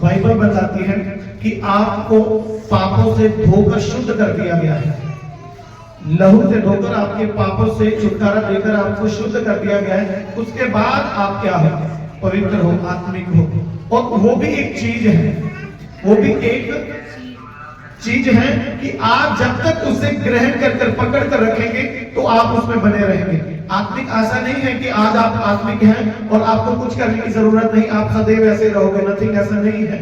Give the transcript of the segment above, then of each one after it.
Bible बताती है कि आपको पापों से धोकर शुद्ध कर दिया गया है। लहू से धोकर आपके पापों से छुटकारा देकर आपको शुद्ध कर दिया गया है। उसके बाद आप क्या हो? पवित्र हो, आत्मिक हो। और वो भी एक चीज है, वो भी एक चीज है कि आप जब तक उसे ग्रहण कर पकड़ कर रखेंगे तो आप उसमें बने रहेंगे। आत्मिक आशा नहीं है कि आज आप आत्मिक हैं और आपको कुछ करने की जरूरत नहीं, आप सदैव ऐसे रहोगे, नथिंग। ऐसा नहीं है।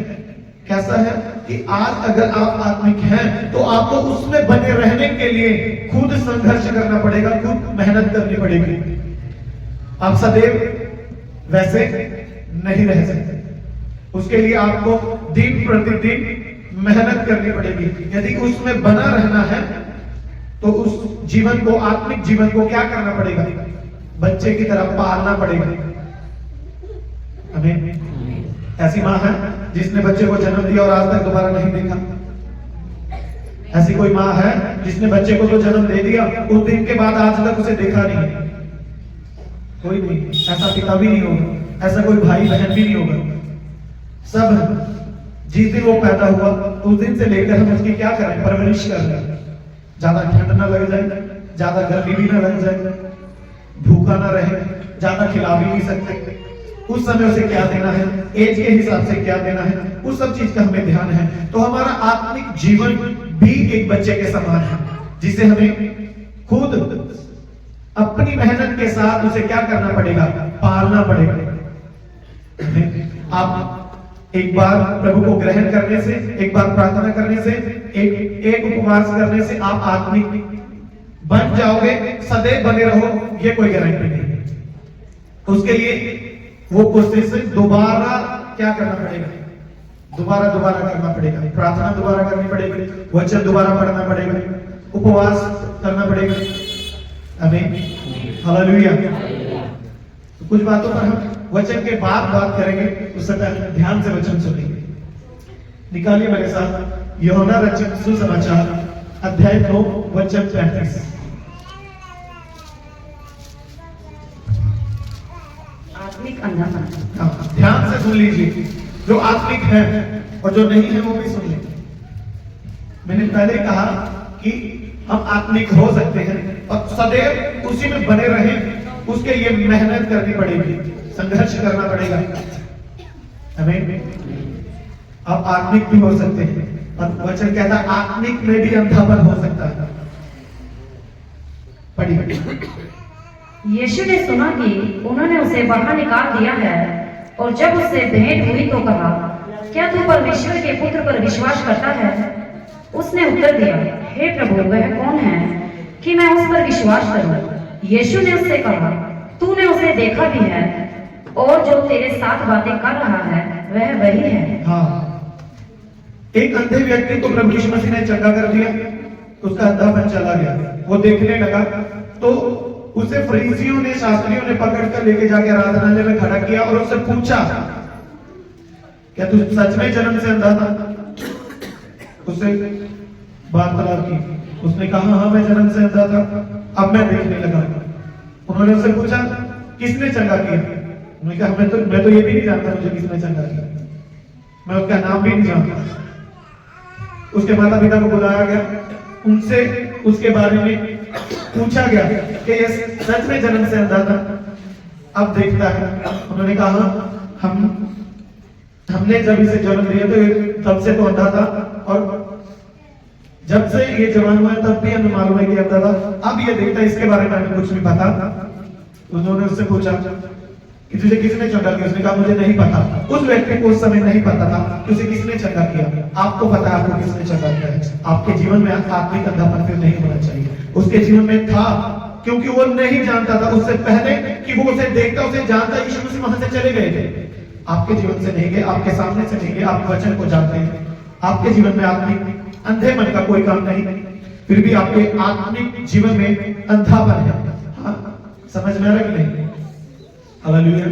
कैसा है कि आज अगर आप आत्मिक हैं तो आपको उसमें बने रहने के लिए खुद संघर्ष करना पड़ेगा, खुद मेहनत करनी पड़ेगी। आप सदैव वैसे नहीं रह सकते। उसके लिए आपको दिन प्रतिदिन मेहनत करनी पड़ेगी। यदि उसमें बना रहना है तो उस जीवन को, आत्मिक जीवन को क्या करना पड़ेगा? बच्चे की तरह पालना पड़ेगा। हमें ऐसी मां है जिसने बच्चे को जन्म दिया और आज तक दोबारा नहीं देखा? ऐसी कोई मां है जिसने बच्चे को तो जन्म दे दिया, उस दिन के बाद आज तक उसे देखा नहीं? कोई नहीं। ऐसा पिता भी नहीं होगा, ऐसा कोई भाई बहन भी नहीं होगा। सब जिस दिन वो पैदा हुआ उस दिन से लेकर हम उसकी क्या करें? परवरिश कर रहे हैं। ज्यादा ठंड ना लग जाए, ज्यादा गर्मी भी ना लग जाए, भूखा ना रहे, ज्यादा खिला भी नहीं सकते। उस समय उसे क्या देना है, एज के हिसाब से क्या देना है, उस सब चीज का हमें ध्यान है। तो हमारा आत्मिक जीवन भी एक बच्चे के समान है, जिसे हमें खुद अपनी मेहनत के साथ उसे क्या करना पड़ेगा? पालना पड़ेगा। आप एक बार प्रभु को ग्रहण करने से, एक बार प्रार्थना करने से, एक उपवास करने से आप आत्मिक बन जाओगे, सदैव बने रहो, ये कोई गारंटी नहीं। उसके लिए वो कोशिश दोबारा क्या करना पड़ेगा? दोबारा करना पड़ेगा। प्रार्थना दोबारा करनी पड़ेगी, वचन दोबारा पढ़ना पड़ेगा, उपवास करना पड़ेगा। आमीन, हालेलुया। कुछ बातों पर हम वचन के बाद बात करेंगे, उस समय ध्यान से वचन सुनेंगे। निकालिए मेरे साथ यूहन्ना रचित सुसमाचार अध्याय 9 वचन 35। आत्मिक अंधापन। ध्यान से सुन लीजिए, जो आत्मिक है और जो नहीं है वो भी सुन लीजिए। मैंने पहले कहा कि हम आत्मिक हो सकते हैं और सदैव उसी में बने रहें, उसके लिए मेहनत करनी पड़ेगी, संघर्ष करना पड़ेगा। हमें आप आत्मिक भी हो सकते हैं और वचन कहता है आत्मिक में भी अंधापन हो सकता है। पढ़िए। यीशु ने सुना कि उन्होंने उसे बाहर निकाल दिया है और जब उससे भेंट हुई तो कहा, क्या तू परमेश्वर के पुत्र पर विश्वास करता है? उसने उत्तर दिया, हे प्रभु, वह कौन है कि मैं उस पर विश्वास करूं? यीशु ने उससे कहा, तूने उसे देखा भी है और जो तेरे साथ बातें कर रहा है वह वही है। हाँ, एक अंधे व्यक्ति को प्रभु यीशु मसीह ने चंगा कर दिया, उसका अंधापन चला गया, वो देखने लगा। तो उसे फरीसियों ने, शास्त्रियों ने पकड़ कर लेके जाके आराधनालय में खड़ा किया और उससे पूछा, क्या तू सच में जन्म से अंधा था? उससे वार्तालाप की। उसने कहा, हाँ मैं जन्म से अंधा था, अब मैं देखने लगा। उन्होंने उससे पूछा, किसने चंगा किया? उन्होंने कहा, मैं तो ये भी नहीं जानता मुझे किसने चंगा किया, मैं उसका नाम भी नहीं जानता। उसके माता पिता को बुलाया गया, उनसे उसके बारे में पूछा गया कि ये सच में जन्म से अंधा था, अब देखता है। उन्होंने कहा, हमने जब इसे जन्म दिया तो तब से तो अंधा था और जब से ये जवान हुआ है तब भी हमें मालूम है कि अंधा था, अब ये देखता है, इसके बारे में हमें कुछ नहीं पता। उन्होंने उससे पूछा कि तुझे किसने चंगा किया? उसने कहा, मुझे नहीं पता। उस व्यक्ति को उस समय नहीं पता था कि उसे किसने चंगा किया। आपको पता है आपको किसने चंगा किया है। आपके जीवन में आत्मिक अंधापन फिर नहीं होना चाहिए। उसके जीवन में था, क्योंकि वो नहीं जानता था उससे पहले कि वो उसे देखता, उसे जानता। यीशु मसीह वहां से चले गए थे। आपके जीवन से नहीं गए, आपके सामने से नहीं गए, आप वचन को जानते हैं। आपके जीवन में आत्मिक अंधे मन का कोई काम नहीं, फिर भी आपके आत्मिक जीवन में अंधापन है। हाँ, समझ में आ रहा कि नहीं? हालेलुया।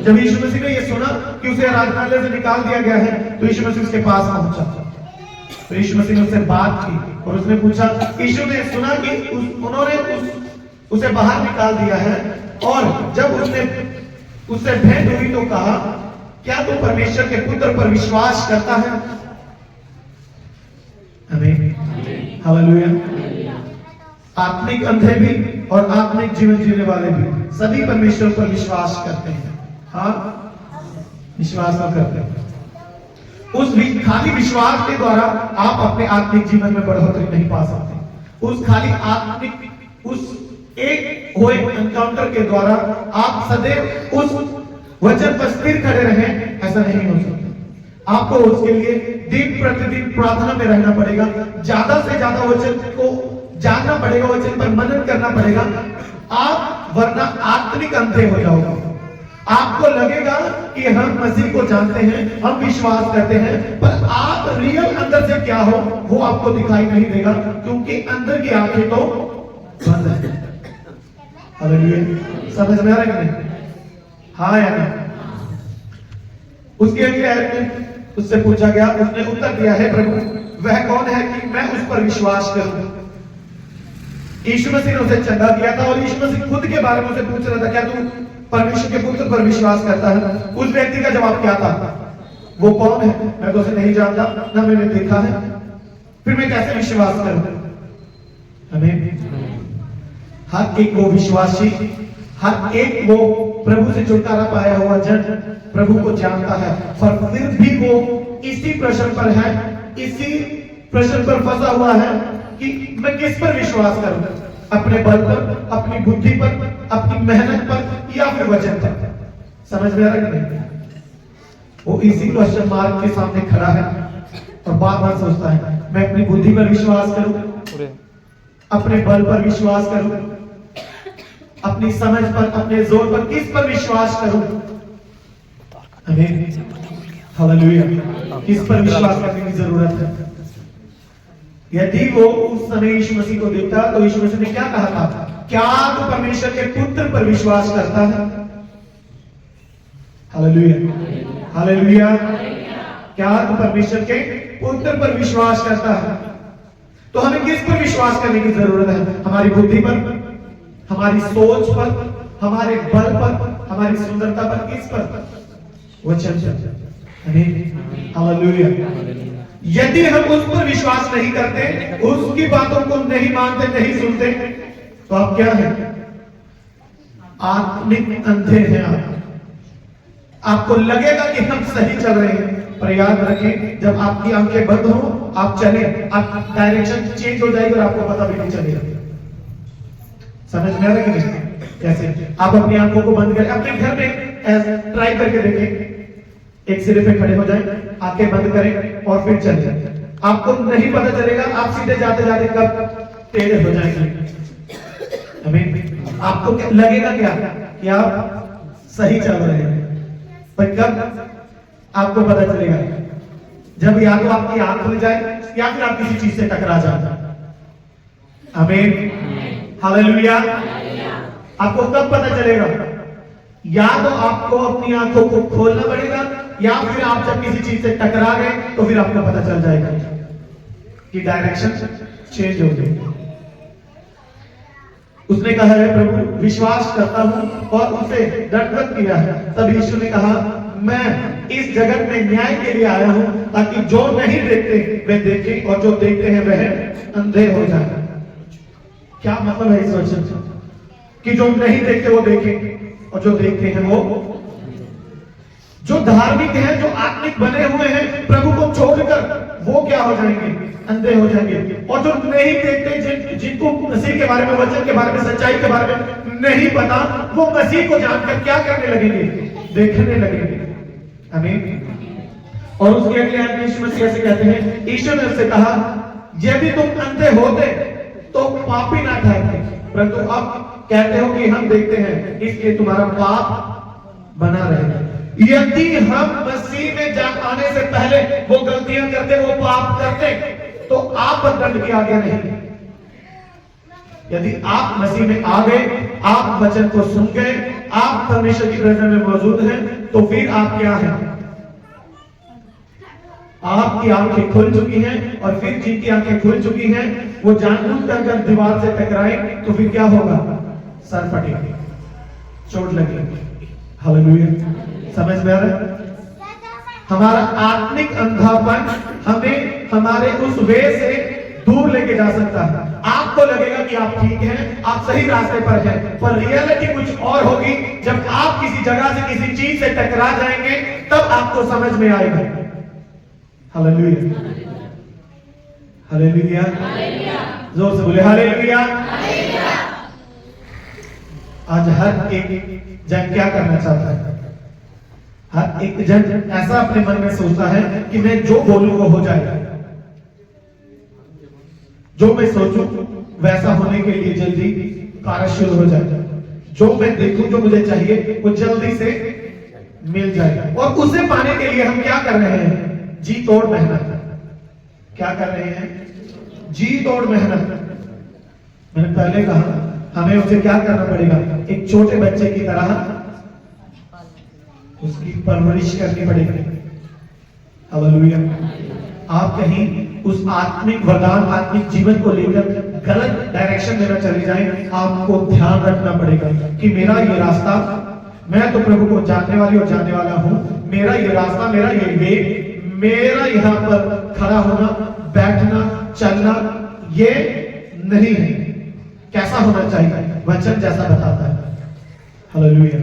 जब यीशु मसीह ने ये सुना कि उसे आराधनालय से निकाल दिया गया है तो यीशु मसीह उसके पास पहुंचा। तो यीशु मसीह ने उससे बात की और उसने पूछा, यीशु ने सुना कि उन्होंने उसे बाहर निकाल दिया है और जब उससे भेंट हुई तो कहा, क्या तू परमेश्वर के पुत्र पर विश्वास करता है? आमीन, हालेलुया। आत्मिक अंधे भी और आत्मिक जीवन जीने वाले भी सभी परमेश्वर पर विश्वास करते हैं। हाँ, विश्वास न करते हैं। खाली विश्वास के द्वारा आप अपने आत्मिक जीवन में बढ़ोतरी नहीं पा सकते। उस खाली आत्मिक उस एक हुए एनकाउंटर के द्वारा आप सदैव उस वचन पर स्थिर खड़े रहें, ऐसा नहीं हो सकता। आपको उसके लिए दिन प्रतिदिन प्रार्थना में रहना पड़ेगा, ज्यादा से ज्यादा वचन को जानना पड़ेगा, वचन पर मनन करना पड़ेगा। आप वरना आत्मिक अंधे हो जाओगे। आपको लगेगा कि हम मसीह को जानते हैं, हम विश्वास करते हैं, पर आप रियल अंदर से क्या हो वो आपको दिखाई नहीं देगा, क्योंकि अंदर की आंखें तो बंद है। हालेलुया, समझ में आ रहा है कि नहीं? हाँ या ना? उसके अगले आयत में उससे पूछा गया, उसने उत्तर दिया है, प्रभु वह कौन है कि मैं उस पर विश्वास करूं? यीशु मसीह ने उसे चंगा किया था और यीशु मसीह खुद के बारे में उसे पूछ रहा था, क्या तू परमेश्वर के पुत्र पर विश्वास करता है? उस व्यक्ति का जवाब क्या था? वो कौन है? मैं तो उसे नहीं जानता, ना मैंने देखा है, फिर मैं कैसे विश्वास करूं? हमें हर एक वो विश्वासी, हर एक वो प्रभु से छुटकारा पाया हुआ जन प्रभु को जानता है, पर फिर भी वो इसी प्रश्न पर है, इसी प्रश्न पर फंसा हुआ है कि मैं किस पर विश्वास करूं? अपने बल पर, अपनी बुद्धि पर, अपनी मेहनत पर, या फिर वचन पर? समझ में आ रहा है नहीं? वो इसी क्वेश्चन मार्क के सामने खड़ा है और बार बार सोचता है, मैं अपनी बुद्धि पर विश्वास करूं, अपने बल पर विश्वास करूं, अपनी समझ पर, अपने जोर पर, किस पर विश्वास करूं? आमीन, हालेलुया। किस पर विश्वास करने की जरूरत है? यदि वो उस समय यीशु मसीह को देखता तो यीशु मसीह ने क्या कहा था? क्या तू परमेश्वर के पुत्र पर विश्वास करता है? Hallelujah, hallelujah. क्या तू परमेश्वर के पुत्र पर विश्वास करता है? तो हमें किस पर विश्वास करने की जरूरत है? हमारी बुद्धि पर, हमारी सोच पर, हमारे बल पर, हमारी सुंदरता पर, किस पर? वचन पर। आमीन, हालेलुया। यदि हम उस पर विश्वास नहीं करते, उसकी बातों को नहीं मानते, नहीं सुनते, तो आप क्या है? आत्मिक अंधे हैं आप। आपको लगेगा कि हम सही चल रहे हैं, पर याद रखें, जब आपकी आंखें बंद हो, आप चले, आप डायरेक्शन चेंज हो जाएगी और आपको पता भी नहीं चलेगा। समझ में आ रहा है कि नहीं? कैसे? आप अपनी आंखों को बंद करें, अपने घर में ट्राई करके देखें, एक सिरे पे खड़े हो जाएं, आंखें बंद करें और फिर चलें। आपको नहीं पता चलेगा आप सीधे जाते जाते कब टेढ़े हो जाएंगे। आमीन। आपको लगेगा क्या कि आप सही चल रहे हैं, पर कब आपको पता चलेगा? जब या तो आपकी आंख खुल जाए या फिर आप किसी चीज से टकरा जाए। आमीन, हालेलुया। आपको कब पता चलेगा? या तो आपको अपनी आंखों को खोलना पड़ेगा, या फिर आप जब किसी चीज से टकरा गए तो फिर आपको पता चल जाएगा कि डायरेक्शन चेंज हो गई। उसने कहा है, प्रभु विश्वास करता हूं, और उसे दंडवत किया है। तब यीशु ने कहा, मैं इस जगत में न्याय के लिए आया हूं, ताकि जो नहीं देखते वे देखें और जो देखते हैं वह अंधे हो जाए। क्या मतलब है इस वचन का? कि जो नहीं देखते वो देखें और जो देखते हैं वो, जो धार्मिक हैं, जो आत्मिक बने हुए हैं प्रभु को छोड़कर, वो क्या हो जाएंगे? अंधे हो जाएंगे। और जो नहीं देखते, जिनको मसीह के बारे में, वचन के बारे में, सच्चाई के बारे में नहीं पता, वो मसीह को जानकर क्या करने लगेंगे? देखने लगेंगे। आमीन। और उसके अगले आयत में यीशु मसीह ऐसे कहते हैं, ईश्वर ने उससे कहा, यदि तुम अंधे होते तो पापी ना ठहरते, परंतु अब कहते हो कि हम देखते हैं, इसलिए तुम्हारा पाप बना रहेगा। यदि हम मसीह में आने से पहले वो गलतियां करते, वो पाप करते, तो आप दंड की आज्ञा नहीं। यदि आप मसीह में आ गए, आप वचन को सुन गए, आप परमेश्वर की प्रेजेंस में मौजूद हैं, तो फिर आप क्या हैं? आपकी आंखें खुल चुकी हैं, और फिर जिनकी आंखें खुल चुकी हैं वो जानबूझकर दीवार से टकराए तो फिर क्या होगा? सर फटेगा, चोट लगेगी। हालेलुया, समझ में आ रहा है? हमारा आत्मिक अंधापन हमें हमारे उस वे से दूर लेके जा सकता है। आपको लगेगा कि आप ठीक हैं, आप सही रास्ते पर हैं, पर रियलिटी कुछ और होगी। जब आप किसी जगह से किसी चीज से टकरा जाएंगे तब आपको समझ में आएगा। हालेलुया, हालेलुया, जोर से बोले हालेलुया। आज हर एक जन क्या करना चाहता है? हर एक जन ऐसा अपने मन में सोचता है कि मैं जो बोलूं वो हो जाएगा, जो मैं सोचूं वैसा होने के लिए जल्दी कार्य शुरू हो जाएगा, जो मैं देखूं जो मुझे चाहिए वो जल्दी से मिल जाएगा। और उसे पाने के लिए हम क्या कर रहे हैं? जी तोड़ मेहनत। क्या कर रहे हैं? जी तोड़ मेहनत। मैंने पहले कहा हमें उसे क्या करना पड़ेगा? एक छोटे बच्चे की तरह उसकी परवरिश करनी पड़ेगी। हालेलुया। आप कहीं उस आत्मिक वरदान, आत्मिक जीवन को लेकर गलत डायरेक्शन में न चले जाएं, आपको ध्यान रखना पड़ेगा कि मेरा ये रास्ता, मैं तो प्रभु को जानने वाली और जानने वाला हूं, मेरा ये रास्ता, मेरा ये वे, मेरा यहाँ पर खड़ा होना, बैठना, चलना ये नहीं है। कैसा होना चाहिए? वचन जैसा बताता है। Hallelujah,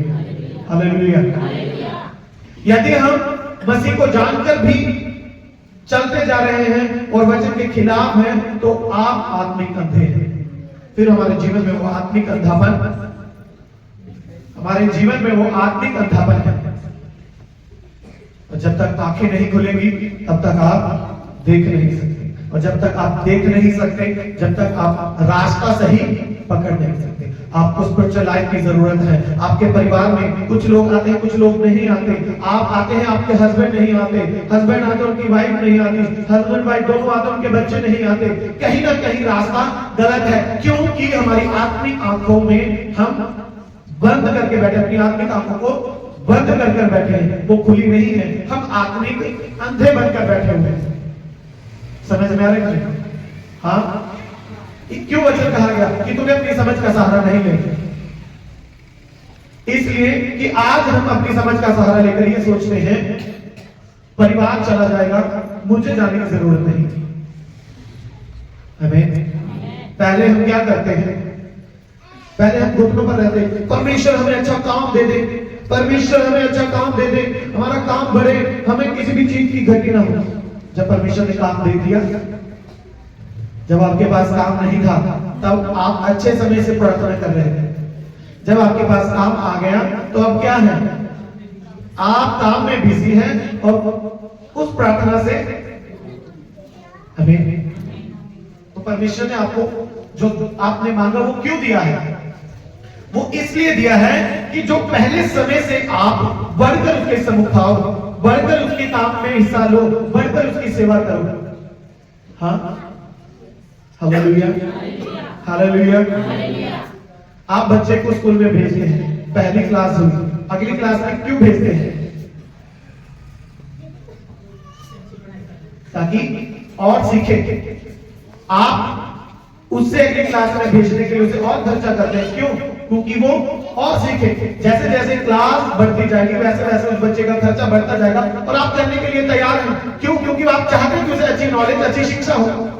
hallelujah. यदि हम मसीह को जानकर भी चलते जा रहे हैं और वचन के खिलाफ हैं तो आप आत्मिक अंधे हैं। फिर हमारे जीवन में वो आत्मिक अंधापन, हमारे जीवन में वो आत्मिक अंधापन है। और जब तक आंखें नहीं खुलेंगी तब तक आप देख नहीं सकते, और जब तक आप देख नहीं सकते, जब तक आप रास्ता सही पकड़ नहीं सकते। आपको स्पिरिचुअल लाइफ की जरूरत है। आपके परिवार में कुछ लोग आते हैं, कुछ लोग नहीं आते। आप आते हैं, आपके हस्बैंड नहीं आते, हस्बैंड आते उनकी वाइफ नहीं आती, हस्बैंड वाइफ दोनों आते उनके बच्चे नहीं आते। कहीं ना कहीं रास्ता गलत है, क्योंकि हमारी आत्मिक आंखों में हम बंद करके बैठे, अपनी आत्मिक आंखों को बंद कर बैठे हैं, वो खुली नहीं है। हम आत्मिक अंधे बनकर बैठे हुए हैं। समझ में आ रहा है? हाँ, क्यों वचन कहा गया कि तुम्हें अपनी समझ का सहारा नहीं लेंगे? इसलिए कि आज हम अपनी समझ का सहारा लेकर ये सोचते हैं परिवार चला जाएगा, मुझे जाने की जरूरत नहीं। हमें पहले हम क्या करते हैं? पहले हम घुटनों पर रहते हैं, परमेश्वर हमें अच्छा काम दे दे, परमेश्वर हमें अच्छा काम दे दे, हमारा काम बढ़े, हमें किसी भी चीज की घटी ना हो। जब परमेश्वर ने काम दे दिया, जब आपके पास काम नहीं था तब आप अच्छे समय से प्रार्थना कर रहे थे। जब आपके पास काम आ गया तो अब क्या है? आप काम में बिजी हैं और उस प्रार्थना से हमें तो परमेश्वर ने आपको जो आपने मांगा वो क्यों दिया है? वो इसलिए दिया है कि जो पहले समय से आप बढ़कर उसके सम्मुख आओ, बढ़कर उसके काम में हिस्सा लो, बढ़कर उसकी सेवा करो। हाँ, हालेलुया, हालेलुया। आप बच्चे को स्कूल में भेजते हैं, पहली क्लास हुई, अगली क्लास में क्यों भेजते हैं? ताकि और सीखे। आप उससे अगली क्लास में भेजने के लिए उसे और खर्चा करते हैं, क्यों? क्योंकि वो और सीखे। जैसे जैसे क्लास बढ़ती जाएगी वैसे वैसे उस बच्चे का खर्चा बढ़ता जाएगा और आप करने के लिए तैयार हैं। क्यों? क्योंकि आप चाहते हैं कि उसे अच्छी नॉलेज, अच्छी शिक्षा हो।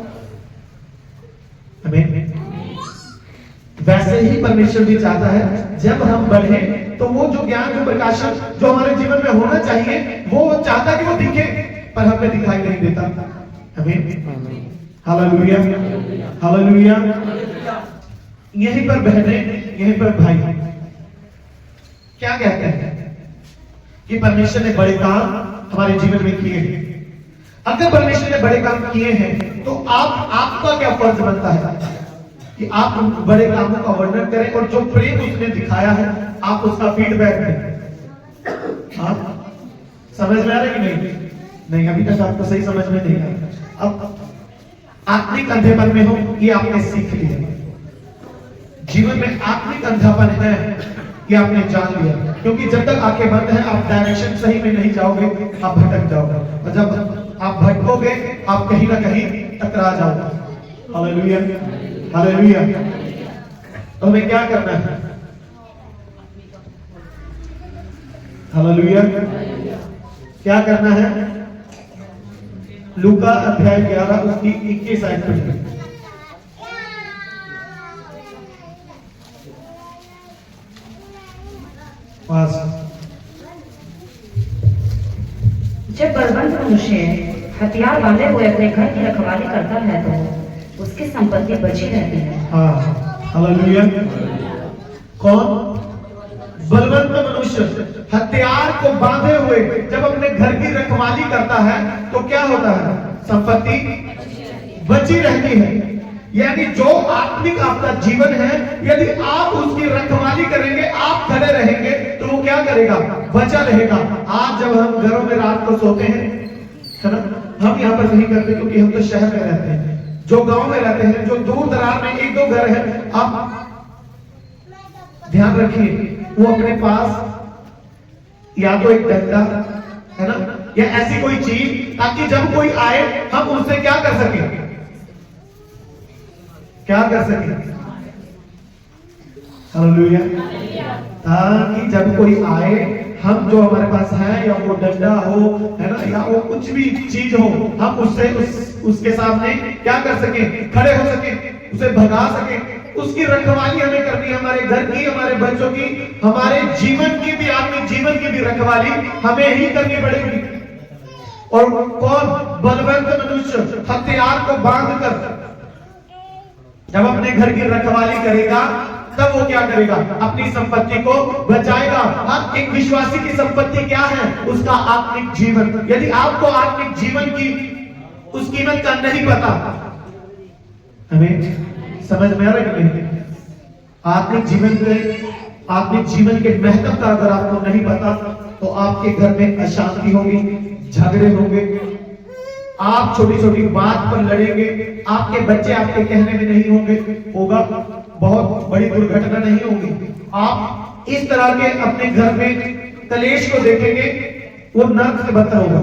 वैसे ही परमेश्वर भी चाहता है जब हम बढ़े तो वो जो ज्ञान, जो प्रकाशन जो हमारे जीवन में होना चाहिए वो चाहता है कि वो दिखे, पर हमें दिखाई नहीं देता। हमें हालेलुया, हालेलुया। यहीं पर बहने, यहीं पर भाई क्या कहते हैं कि परमेश्वर ने बड़े काम हमारे जीवन में किए हैं। अगर परमेश्वर ने बड़े काम किए हैं तो आपका क्या फर्ज बनता है कि आप उन बड़े कामों का वर्णन करें और जो प्रेम उसने दिखाया है आप उसका फीडबैक दें। आप समझ में आ रहा है कि नहीं? नहीं, अभी तक आपको सही समझ में नहीं आया। अब आत्मिक अंधेपन में हो ये आपने सीख लिया, जीवन में आत्मिक अंधापन है ये आपने जान लिया। क्योंकि जब तक आंखें बंद है आप डायरेक्शन सही में नहीं जाओगे, आप भटक जाओगे, और जब आप भटकोगे आप कहीं ना कहीं टकरा जाओगे। Hallelujah, hallelujah. तो हमें क्या करना है? हालेलुया। क्या करना है? लूका अध्याय 11 उसकी 21 आयत पढ़िए। जब बलवंत मनुष्य हथियार बांधे हुए अपने घर की रखवाली करता है तो उसकी संपत्ति बची रहती है। हाँ, हालेलुया। कौन? बलवंत मनुष्य हथियार को बांधे हुए जब अपने घर की रखवाली करता है तो क्या होता है? संपत्ति बची रहती है। यानी जो आत्मिक आपका जीवन है, यदि आप उसकी रखवाली करेंगे, आप खड़े रहेंगे, तो वो क्या करेगा? बचा रहेगा। आज जब हम घरों में रात को सोते हैं, है ना, हम यहाँ पर नहीं करते क्योंकि हम तो शहर में रहते हैं। जो गांव में रहते हैं, जो दूर दरार में एक दो घर है, आप ध्यान रखिए, वो अपने पास या तो एक डंडा, है ना, या ऐसी कोई चीज, ताकि जब कोई आए हम उससे क्या कर सके? क्या कर सके? हालेलुया। ताकि जब कोई आए, हम जो हमारे पास है, या वो डंडा हो, है ना, या वो कुछ भी चीज हो, हम उससे उसके सामने क्या कर सके? खड़े हो सके, उसे भगा सके। उसकी रखवाली हमें करनी है, हमारे घर की, हमारे बच्चों की, हमारे जीवन की भी, आत्मिक जीवन की भी रखवाली हमें ही करनी पड़ेगी। और कौन? बलवंत मनुष्य हथियार को बांधकर जब अपने घर की रखवाली करेगा, तब वो क्या करेगा? अपनी संपत्ति को बचाएगा। अब एक विश्वासी की संपत्ति क्या है? उसका आत्मिक जीवन। यदि आपको आत्मिक जीवन की उस कीमत का नहीं पता, हमें समझ में आ रहा है कि नहीं? आत्मिक जीवन के महत्व का अगर आपको नहीं पता, तो आपके घर में अशांति होगी, झगड़े होंगे, आप छोटी छोटी बात पर लड़ेंगे, आपके बच्चे आपके कहने में नहीं होगा, बहुत बड़ी दुर्घटना नहीं होगी। आप इस तरह के अपने घर में कलेश को देखेंगे, वो नर्क से बदतर होगा।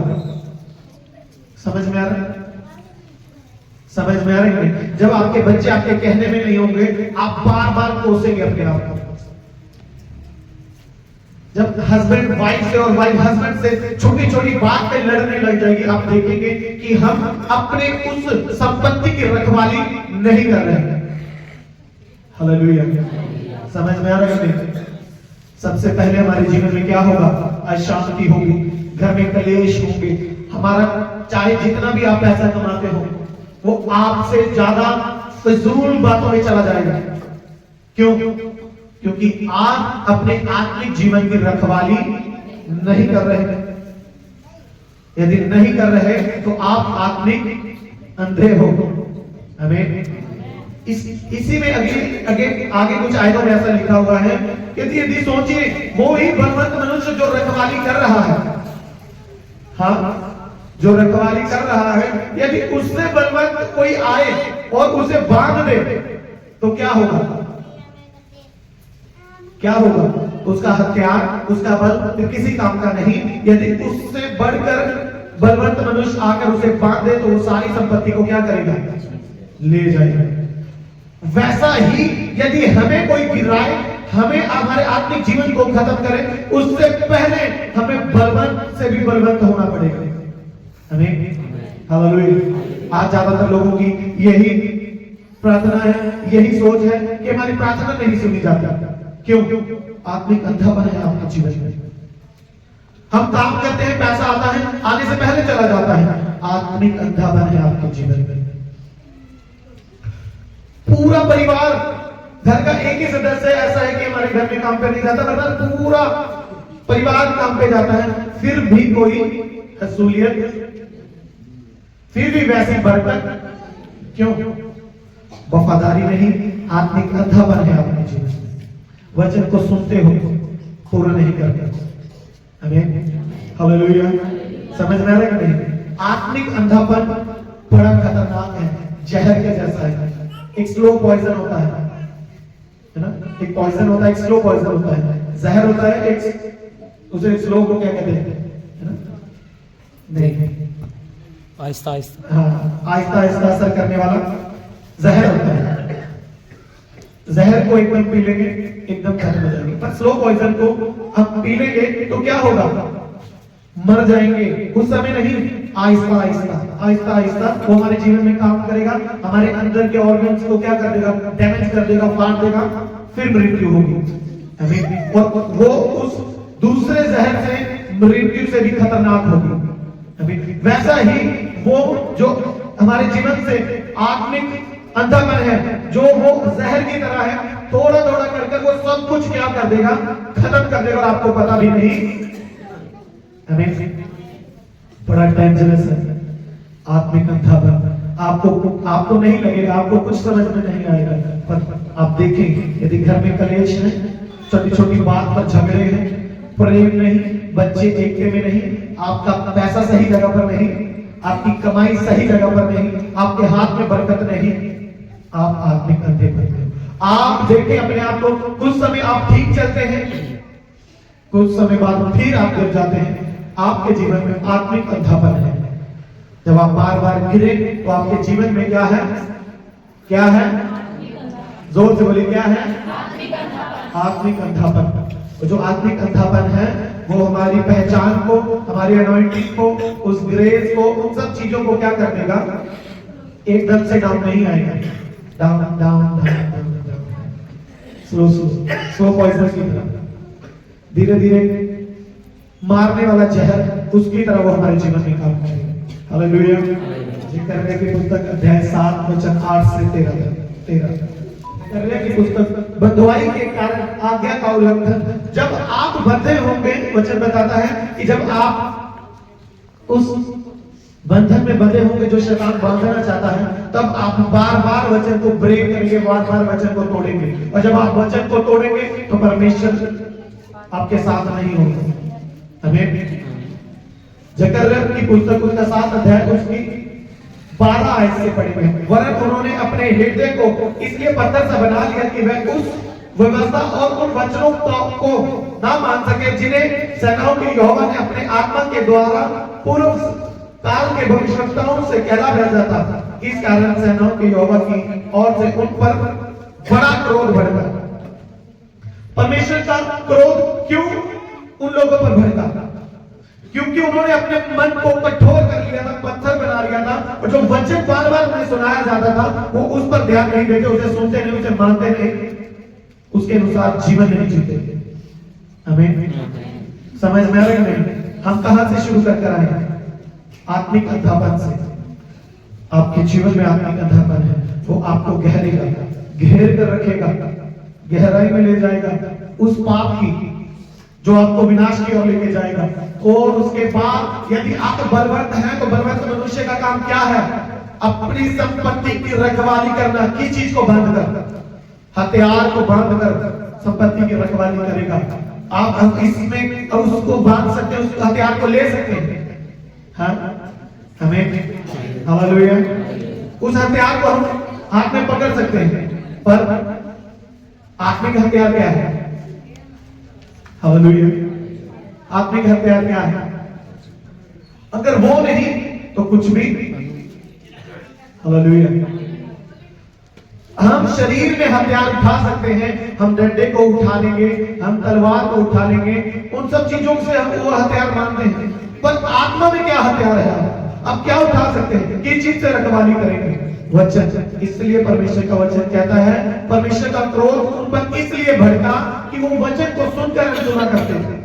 समझ में आ रहा है? समझ में आ रही है? जब आपके बच्चे आपके कहने में नहीं होंगे, आप बार बार कोसेंगे अपने आप को। जब हस्बैंड वाइफ से और वाइफ हस्बैंड से छोटी छोटी बात पे लड़ने लग जाएगी, आप देखेंगे कि हम अपने उस संपत्ति की रखवाली नहीं कर रहे हैं। हालेलुया। समझ में आ रहा है? सबसे पहले हमारे जीवन में क्या होगा? अशांति होगी, घर में कलेश होंगे। हमारा चाहे जितना भी आप पैसा कमाते हो, वो आपसे ज्यादा फिजूल बातों में चला जाएगा। क्यों? क्योंकि आप अपने आत्मिक जीवन की रखवाली नहीं कर रहे। यदि नहीं कर रहे तो आप आत्मिक अंधे हो। हमें इसी में आगे कुछ आयतों में ऐसा लिखा हुआ है कि यदि सोचिए, वो ही बलवंत मनुष्य जो रखवाली कर रहा है, हाँ, जो रखवाली कर रहा है, यदि उससे बलवंत कोई आए और उसे बांध दे, तो क्या होगा? क्या होगा? उसका हथियार, उसका बल किसी काम का नहीं। यदि उससे बढ़कर बलवंत मनुष्य आकर उसे बांध दे, तो वो सारी संपत्ति को क्या करेगा? ले जाएगा। वैसा ही यदि हमें कोई गिराए, हमें हमारे आत्मिक जीवन को खत्म करे, उससे पहले हमें बलवंत से भी बलवंत होना पड़ेगा। हमें हालेलुया। आज ज्यादातर लोगों की यही प्रार्थना है, यही सोच है कि हमारी प्रार्थना नहीं सुनी जाती। क्यों? आत्मिक अंधापन है आपके जीवन में। हम काम करते हैं, पैसा आता है, आने से पहले चला जाता है। आत्मिक अंधापन है आपके जीवन में। पूरा परिवार, घर का एक ही सदस्य ऐसा है कि हमारे घर में काम पे नहीं जाता, वरना पूरा परिवार काम पे जाता है, फिर भी कोई हसूलियत, फिर भी वैसी बरकत। क्यों? वफादारी नहीं, आत्मिक अंधापन है आपके जीवन में। वचन को सुनते हो, पूरा नहीं करते। आमीन, हालेलुया। समझ में आ रहा है कि नहीं? आत्मिक अंधापन बड़ा खतरनाक है, जहर के जैसा है। एक स्लो पॉइजन होता है ना? एक पॉइजन होता है, एक स्लो पॉइजन होता है। जहर होता है, एक उसे स्लो को क्या कहते हैं? है ना? नहीं, आहिस्ता आहिस्ता, हाँ, आहिस्ता आहिस्ता असर करने वाला जहर होता है। जहर को एकदम पी लेंगे, एकदम खत्म हो जाएगी। पर स्लो पॉइजन को हम पी लेंगे तो क्या होगा? मर जाएंगे, उस समय नहीं, आहिस्ता आहिस्ता आहिस्ता आहिस्ता वो हमारे जीवन में काम करेगा, हमारे अंदर के ऑर्गन्स को क्या कर देगा, डैमेज कर देगा, फाड़ देगा, फिर मृत्यु होगी। आमीन। और वो उस दूसरे जहर से मृत्यु से भी खतरनाक होगी। आमीन। वैसा ही वो जो हमारे जीवन से आत्मिक अंधापन है, जो वो जहर की तरह है, थोड़ा थोड़ा कर वो सब कुछ क्या कर देगा, खत्म कर देगा, और आपको पता भी नहीं। हमें बड़ा डेंजरस है आत्मिक अंधापन। आपको नहीं लगेगा, आपको कुछ समझ में नहीं आएगा, पर आप देखें यदि घर में कलेश है, छोटी छोटी बात पर झगड़े हैं, प्रेम नहीं, बच्चे एकते में नहीं, आपका पैसा सही जगह पर नहीं, आपकी कमाई सही जगह पर नहीं, आपके हाथ में बरकत नहीं, आप आत्मिक अंधे बनते हो। आप देखें अपने आप को, कुछ समय आप ठीक चलते हैं, कुछ समय बाद फिर आप गिर जाते हैं। आपके जीवन में आत्मिक अंधापन है। जब आप बार बार गिरे तो आपके जीवन में क्या है, क्या है, जोर से बोलिए, क्या है, आत्मिक अंधापन। जो आत्मिक अंधापन है वो हमारी पहचान को, हमारी अनॉइंटिंग को, उस ग्रेस को, उन सब चीजों को क्या कर देगा, एकदम से डाउन नहीं आएगा, down down down down, slow slow slow poison की तरह, धीरे धीरे मारने वाला जहर, उसकी तरह वो हमारे जीवन में काम करेगा। हालेलुया। जिक्र की पुस्तक अध्याय 7 वचन 8 से 13 की पुस्तक, बंधुआई के कारण आज्ञा का उल्लंघन। जब आप बंधे होंगे, वचन बताता है कि जब आप उस बंधन में बंधे होंगे जो शैतान बांधना चाहता है, तब आप बार बार वचन को ब्रेक करेंगे, बार बार वचन को तोड़ेंगे, और जब आप वचन को तोड़ेंगे तो परमेश्वर आपके साथ नहीं होगा। हमें जकर्या की पुस्तक उसका 7 अध्याय उसकी 12 आयत से पढ़े हुए हैं। वरन उन्होंने अपने हृदय को इसलिए पत्थर सा बना लिया कि वह उस व्यवस्था और उन वचनों को ना मान सके जिन्हें सेनाओं के यहोवा ने अपने आत्मा के द्वारा पूर्व काल के भविष्यवक्ताओं से कहला भेजा था। इस कारण सेनाओं के यहोवा की ओर से उन पर बड़ा क्रोध भड़का। परमेश्वर का क्रोध क्यों उन लोगों पर भड़का? क्योंकि उन्होंने अपने मन को कठोर कर लिया था, पत्थर बना लिया था, और जो वचन बार बार उन्हें सुनाया जाता था वो उस पर ध्यान नहीं देते, उसे सुनते नहीं, उसे मानते नहीं, उसके अनुसार जीवन नहीं जीते। हमें समझ में आ रहा है नहीं? हम कहां से शुरू कर आए? आत्मिक अंधापन से। आपके जीवन में आत्मिक अंधापन है, वो आपको घेरेगा, घेर कर रखेगा, गहराई में ले जाएगा उस पाप की जो आपको विनाश की ओर लेके जाएगा। और उसके बाद यदि आप बलवंत हैं तो बलवंत मनुष्य का काम क्या है? अपनी संपत्ति की रखवाली करना। किस चीज को बांध कर? हथियार को बांध कर संपत्ति की रखवाली करेगा। आप इसमें उसको बांध सकते हैं, उस हथियार को ले सकते हैं। हाँ? हमें हालेलुया, उस हथियार को हम हाथ में पकड़ सकते हैं, पर आत्मिक हथियार क्या है? हालेलुया, आत्मिक हथियार क्या है? अगर वो नहीं तो कुछ भी। हालेलुया। हम शरीर में हथियार उठा सकते हैं, हम डंडे को उठा लेंगे, हम तलवार को उठा लेंगे, उन सब चीजों से हम वो हथियार मानते हैं, पर आत्मा में क्या हथियार है? अब क्या उठा सकते हैं? किस चीज से रखवाली करेंगे? वचन। इसलिए परमेश्वर का वचन कहता है, परमेश्वर का क्रोध उन पर इसलिए भड़का कि वो वचन को सुनकर अनसुना करते थे,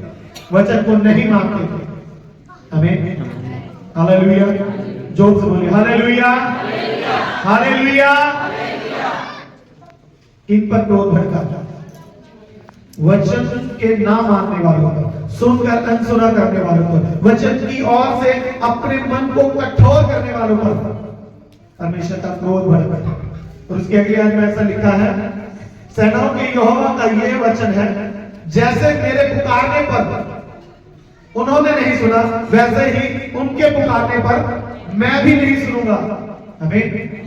वचन को नहीं मानते थे। हमें हालेलुया, जोर से बोलिए हालेलुया, हालेलुया। इन पर क्रोध भड़का, वचन के ना मानने वालों पर, सुनकर अनसुना करने वालों पर, वचन की ओर से अपने मन को कठोर करने वालों पर परमेश्वर का क्रोध भड़का। और उसके अगले आज में ऐसा लिखा है, सेनाओं के यहोवा का यह वचन है, जैसे मेरे पुकारने पर उन्होंने नहीं सुना, वैसे ही उनके पुकारने पर मैं भी नहीं सुनूंगा। हमें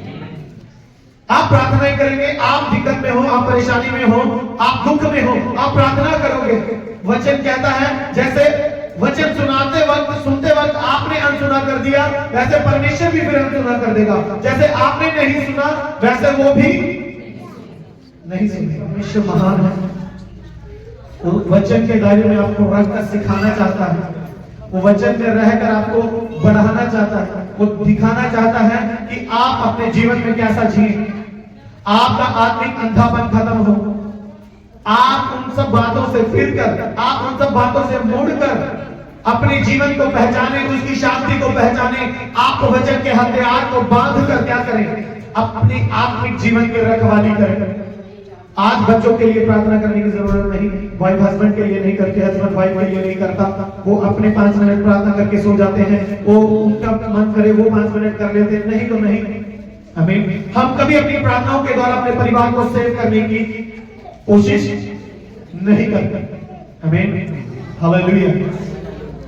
आप प्रार्थना करेंगे, आप दिक्कत में हो, आप परेशानी में हो, आप दुख में हो, आप प्रार्थना करोगे। वचन कहता है जैसे वचन सुनाते वक्त, सुनते वक्त आपने अनसुना कर दिया, वैसे परमेश्वर भी फिर अनसुना कर देगा। जैसे आपने नहीं सुना वैसे वो भी नहीं सुनेगा। परमेश्वर महान है, वो वचन के दायरे में आपको रखकर सिखाना चाहता है। वो वचन में रहकर आपको बढ़ाना चाहता है, वो दिखाना चाहता है कि आप अपने जीवन में कैसा जिए, आपका आत्मिक अंधापन खत्म हो, आप उन सब बातों से फिरकर, आप उन सब बातों से मुड़कर अपने जीवन को पहचाने, उसकी शांति को पहचाने, आप वचन के हथियार को बांध कर क्या करें, अपने आत्मिक जीवन की रखवाली करें। आज बच्चों के लिए प्रार्थना करने की जरूरत नहीं, वाइफ हस्बैंड के लिए नहीं करते, हस्बैंड वाइफ के लिए नहीं करता, वो अपने 5 मिनट प्रार्थना करके सो जाते हैं, वो उनका मन करे वो 5 मिनट कर लेते हैं, नहीं तो नहीं। हमें हम कभी अपनी प्रार्थनाओं के द्वारा अपने परिवार को सेव करने की कोशिश नहीं करते। हमें हालेलुया।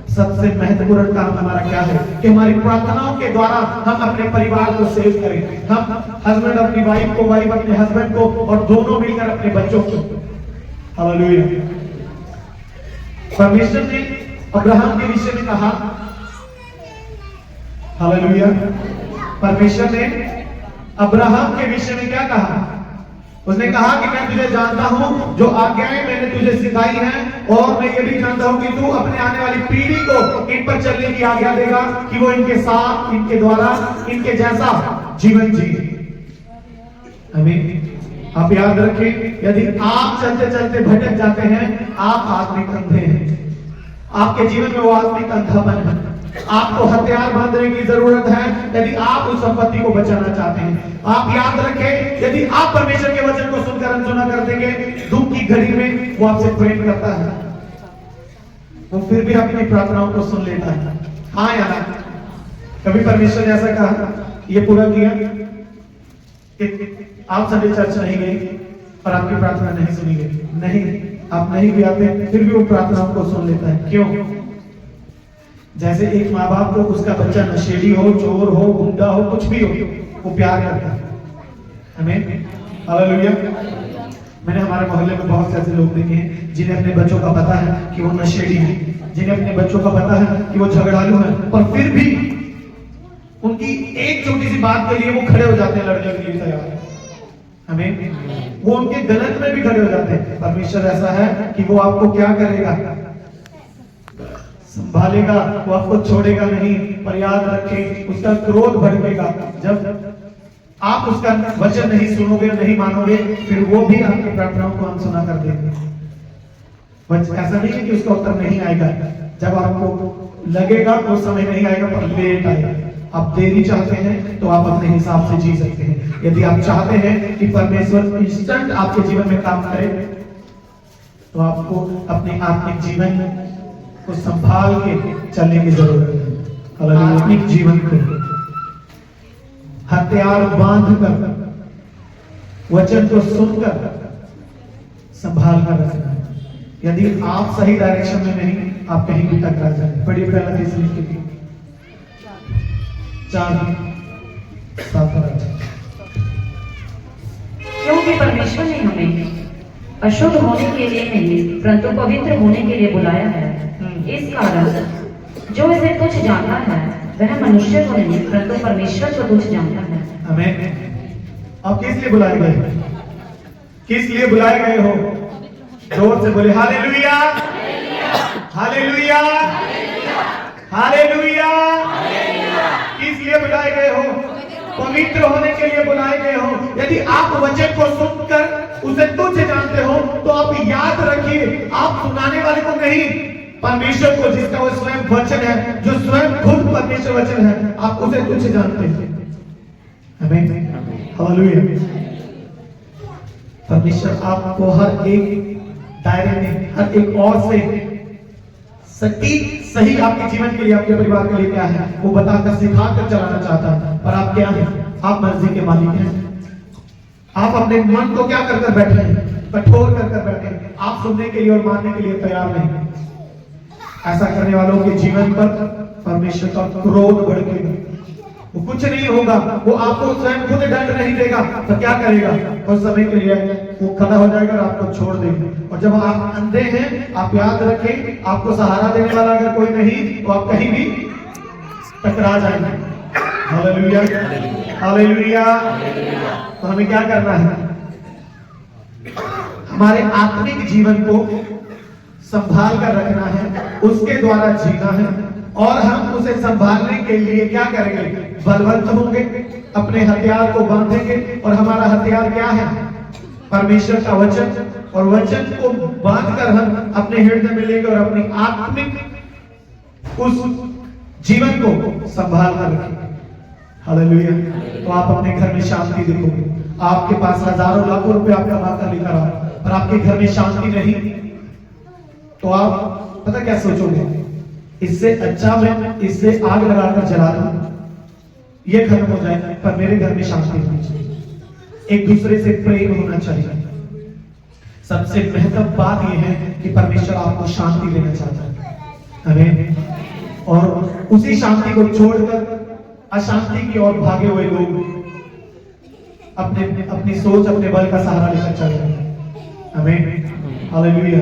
सबसे महत्वपूर्ण काम हमारा क्या है कि हमारी प्रार्थनाओं के द्वारा हम अपने परिवार को सेव करें। हम हस्बैंड अपनी वाइफ को, वाइफ अपने हस्बैंड को, और दोनों मिलकर अपने बच्चों को। हालेलुया। परमेश्वर ने अब्राहम के विषय में कहा, हालेलुया, परमेश्वर ने अब्राहम के विषय में क्या कहा? उसने कहा कि मैं तुझे जानता हूं, जो आज्ञाएं मैंने तुझे सिखाई हैं, और मैं ये भी जानता हूं कि तू अपने आने वाली पीढ़ी को इन पर चलने की आज्ञा देगा कि वो इनके साथ, इनके द्वारा, इनके जैसा जीवन जिए। हमें आप याद रखें, यदि आप चलते चलते भटक जाते हैं, आप आत्मिक अंधे हैं, आपके जीवन में वो आत्मिक अंधापन है, आपको हथियार बांधने की जरूरत है यदि आप उस संपत्ति को बचाना चाहते हैं। आप याद रखें, यदि आप परमेश्वर के वचन को सुनकर अनसुना कर देंगे, दुख की घड़ी में वो आपसे प्रेम करता है, वो फिर भी अपनी प्रार्थनाओं को सुन लेता है। हाँ या ना? कभी परमेश्वर ने ऐसा कहा, ये पूरा किया कि आप संडे चर्च नहीं गए और आपकी प्रार्थना नहीं सुनी गई? नहीं, आप नहीं भी आते, फिर भी वो प्रार्थनाओं को सुन लेता है। क्यों? जैसे एक माँ बाप को उसका बच्चा नशेड़ी हो, चोर हो, गुंडा हो, कुछ भी हो, वो प्यार करता है। हमें हालेलुया। मैंने हमारे मोहल्ले में बहुत से ऐसे लोग देखे हैं जिन्हें अपने बच्चों का पता है कि वो नशेड़ी है, जिन्हें अपने बच्चों का पता है कि वो झगड़ालू है, और फिर भी उनकी एक छोटी सी बात के लिए वो खड़े हो जाते हैं, लड़ने के लिए तैयार। हमें वो उनके गलत में भी खड़े हो जाते हैं। परमेश्वर ऐसा है कि वो आपको क्या करेगा? संभालेगा, वो आपको छोड़ेगा नहीं। पर याद रखें, उसका क्रोध भड़केगा जब आप उसका वचन नहीं सुनोगे, नहीं मानोगे, फिर वो भी आपकी प्रार्थनाओं को अनसुना कर देगा। ऐसा नहीं है कि उसका उत्तर नहीं आएगा, जब आपको लगेगा तो समय नहीं आएगा, पर लेट आएगा। आप देरी चाहते हैं तो आप अपने हिसाब से जी सकते हैं। यदि आप चाहते हैं कि परमेश्वर इंस्टेंट आपके जीवन में काम करे, तो आपको अपने आत्मिक जीवन को संभाल के चलने की जरूरत है। आत्मिक जीवन को हथियार बांध कर, वचन को सुनकर संभाल कर रखना है। यदि आप सही डायरेक्शन में नहीं, आप कहीं भी टकरा जाए। बड़ी पहला तीसरी स्थिति 4:7। क्योंकि परमेश्वर ने हमें अशुद्ध होने के लिए नहीं परंतु पवित्र होने के लिए बुलाया है। इस कारण जो इसे तुच्छ जानता है वह मनुष्य को नहीं परंतु परमेश्वर को तुच्छ जानता है। हमें आप किस लिए बुलाए गए? किस लिए बुलाए गए हो? जोर से बोले हालेलुया, हालेलुया, हालेलुया। किस लिए बुलाए गए हो? पवित्र होने के लिए बुलाए गए हो। यदि आप वचन को सुनकर उसे तुच्छ जानते हो तो आप याद रखिए, आप सुनाने वाले को नहीं, परमेश्वर को, जिसका वो स्वयं वचन है, जो स्वयं खुद परमेश्वर वचन है, आप उसे तुच्छ जानते हैं। आमीन, हालेलुया। परमेश्वर आपको हर एक दायरे में, हर एक और से सटीक सही आपके जीवन के लिए, आपके परिवार के लिए क्या है वो बताकर, सिखाकर चलाना चाहता है। और आप क्या हैं? आप मर्जी के मालिक हैं। आप अपने मन को क्या कर बैठे हैं? कठोर कर बैठे हैं। आप सुनने के लिए और मानने के लिए तैयार नहीं। ऐसा करने वालों के जीवन पर परमेश्वर का क्रोध भड़केगा। वो कुछ नहीं होगा, वो आपको स्वयं खुद दंड नहीं देगा, तो क्या करेगा? कुछ समय के लिए वो खड़ा हो जाएगा और आपको छोड़ देगा। और जब आप अंधे हैं, आप याद रखें, आपको सहारा देने वाला अगर कोई नहीं, तो आप कहीं भी टकरा जाएंगे। Hallelujah, hallelujah. तो हमें क्या करना है? हमारे आत्मिक जीवन को संभाल कर रखना है, उसके द्वारा जीना है। और हम उसे संभालने के लिए क्या करेंगे? बलवंत होंगे, अपने हथियार को बांधेंगे। और हमारा हथियार क्या है? परमेश्वर का वचन। और वचन को बांधकर हम अपने हृदय में लेंगे और अपनी आत्मिक उस जीवन को संभाल कर रखेंगे। हालेलुया। तो आप अपने घर में शांति देखोगे। आपके पास हजारों लाखों रुपए आप कमा कर लेकर आओ और आपके घर में शांति नहीं, तो आप पता क्या सोचोगे? इससे अच्छा मैं इससे आग लगाकर जला दूं, ये खत्म हो जाए, पर मेरे घर में शांति होनी चाहिए, एक दूसरे से प्रेम होना चाहिए। सबसे महत्वपूर्ण बात यह है कि परमेश्वर आपको शांति देना चाहता है। आमीन। और उसी शांति को छोड़कर अशांति की ओर भागे हुए लोग अपनी सोच, अपने बल का सहारा लेकर चल रहे हैं। आमीन। हालेलुया।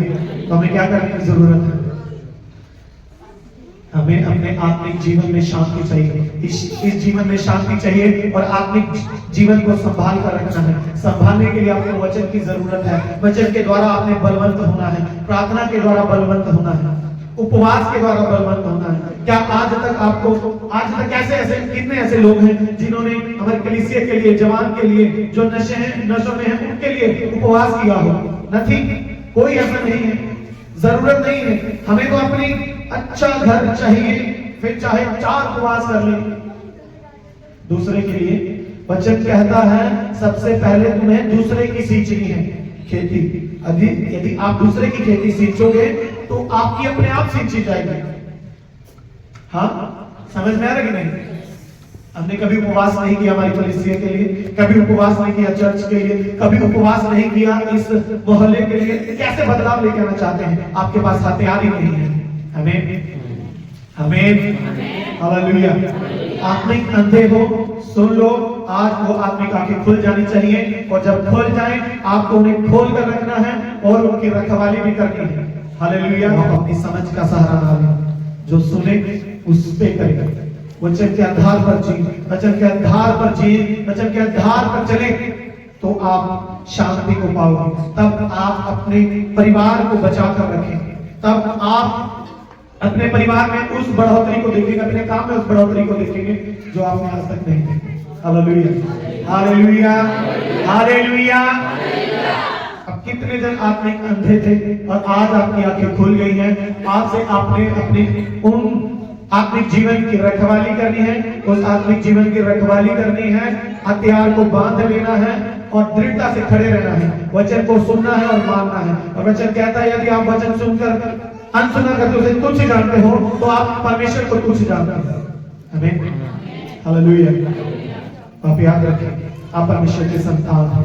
तो हमें क्या करने की जरूरत है? हमें अपने आत्मिक जीवन में शांति चाहिए। इस जीवन में शांति चाहिए और आत्मिक जीवन को संभाल कर रखना है। संभालने के लिए आपको वचन की जरूरत है। वचन के द्वारा आपने बलवंत होना है, प्रार्थना के द्वारा बलवंत होना है, उपवास के द्वारा बलवंत होना है। क्या आज तक ऐसे कितने ऐसे लोग हैं जिन्होंने हमारे कलीसिया के लिए, जवान के लिए, जो नशों में हैं, उनके लिए उपवास किया हो? नहीं, कोई ऐसा नहीं है, जरूरत नहीं है। हमें तो अपनी अच्छा घर चाहिए, फिर चाहे 4 उपवास कर ले दूसरे के लिए। वचन कहता है सबसे पहले तुम्हें दूसरे की सींचनी है खेती। यदि आप दूसरे की खेती सींचोगे तो आपकी अपने आप सींची जाएगी। हाँ, समझ में आ रहा कि नहीं? हमने कभी उपवास नहीं किया हमारी कलीसिया के लिए, कभी उपवास नहीं किया चर्च के लिए, कभी उपवास नहीं किया इस मोहल्ले के लिए। कैसे बदलाव लेके आना चाहते हैं? आपके पास हथियार ही नहीं है। आमीन। हालेलुया। आत्मिक अंधे हो, सुन लो, आज वो आत्मिक आंखें खुल जानी चाहिए। और जब खुल जाए आपको उन्हें खोल कर रखना है और उनकी रखवाली भी करनी है। हालेलुया। अपनी समझ का सहारा ना लें, जो सुने उस पे करें। वचन के आधार पर जिए, वचन के आधार पर जिए, वचन के आधार पर चले, तो आप शांति को पाओगे। तब आप अपने परिवार को बचा कर रखेंगे, तब आप अपने परिवार में उस बढ़ोतरी को देखेंगे, अपने काम में उस बढ़ोतरी को देखेंगे जो आपने आज तक नहीं देखी। हालेलुया। हालेलुया। हालेलुया। अब कितने जन आत्मिक अंधे थे और आज आपकी आंखें खुल गई हैं। आज से आपने अपने उन आत्मिक जीवन की रखवाली करनी है, उस आत्मिक जीवन की रखवाली करनी है, हथियार को बांध लेना है और दृढ़ता से खड़े रहना है। वचन को सुनना है और मानना है। और वचन कहता है यदि आप वचन सुनकर अनसुना करते उसे तुच्छ जानते हो तो आप परमेश्वर को तुच्छ जानते हैं। आमीन। हालेलुया। आप याद रखें, आप परमेश्वर के संतान हैं।